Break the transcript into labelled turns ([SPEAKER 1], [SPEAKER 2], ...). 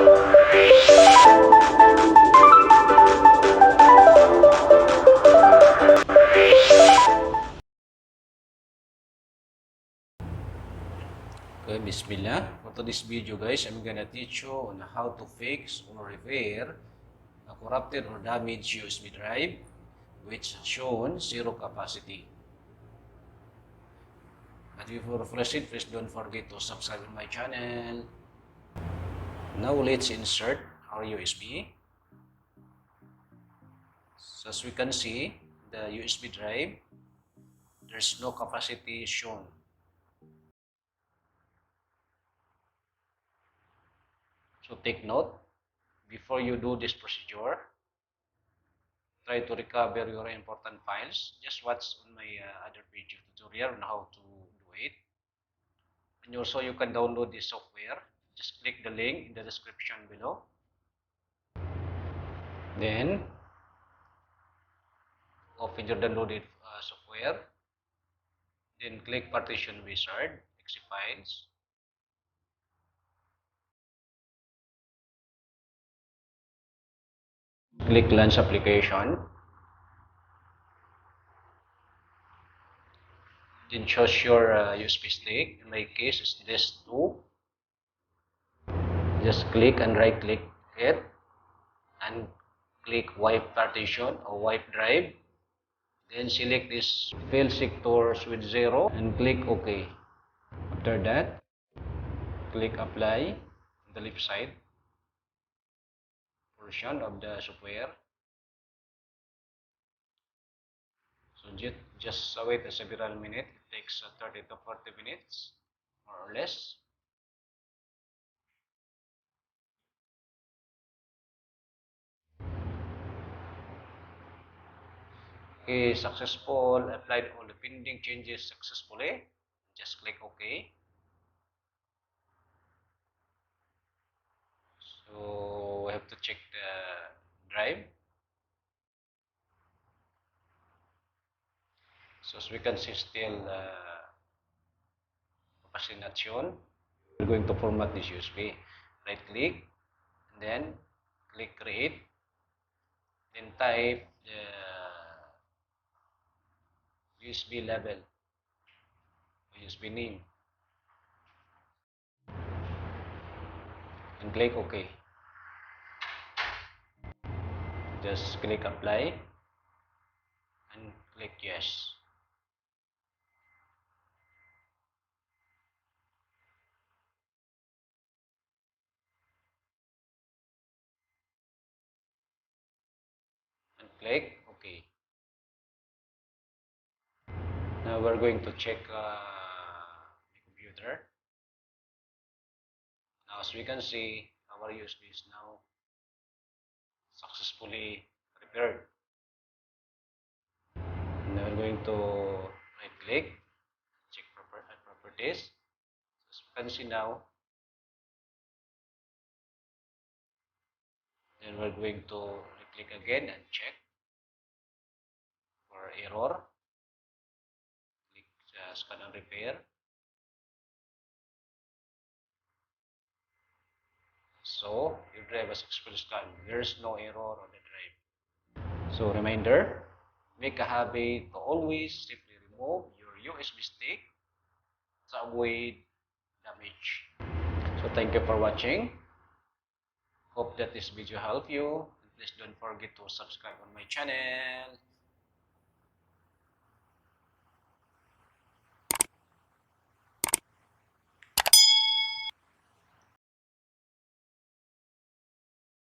[SPEAKER 1] Okay, Bismillah. For today's video guys, I'm gonna teach you on how to fix or repair a corrupted or damaged USB drive which shown zero capacity. But before we proceed, please don't forget to subscribe to my channel. Now let's insert our USB. So as we can see, the USB drive, there's no capacity shown. So take note, before you do this procedure, try to recover your important files. Just watch on my other video tutorial on how to do it. And also you can download this software. Just click the link in the description below. Then open your downloaded software. Then click partition wizard, exe files. Click launch application. Then choose your USB stick. In my case, it's this 2. Just click and right click it and click wipe partition or wipe drive. Then select this fail sectors with 0 and click OK. After that, click apply on the left side portion of the software. So just wait several minutes. It takes 30 to 40 minutes, more or less. Okay, successful. Applied all the pending changes successfully. Just click OK. So we have to check the drive. So as we can see, still capacity not shown. We're going to format this USB. Right click, and then click create. Then type the USB label, USB name, and click OK. Just click apply and click yes. And click OK. Now we're going to check the computer. Now as we can see, our USB is now successfully repaired. Now we're going to right click, check properties. As you can see now, then we're going to right click again and check for error. Click scan and repair. So your drive was successfully scanned. There's no error on the drive. So reminder, make a habit to always simply remove your USB stick to avoid damage. So thank you for watching. Hope that this video helped you. And please don't forget to subscribe on my channel.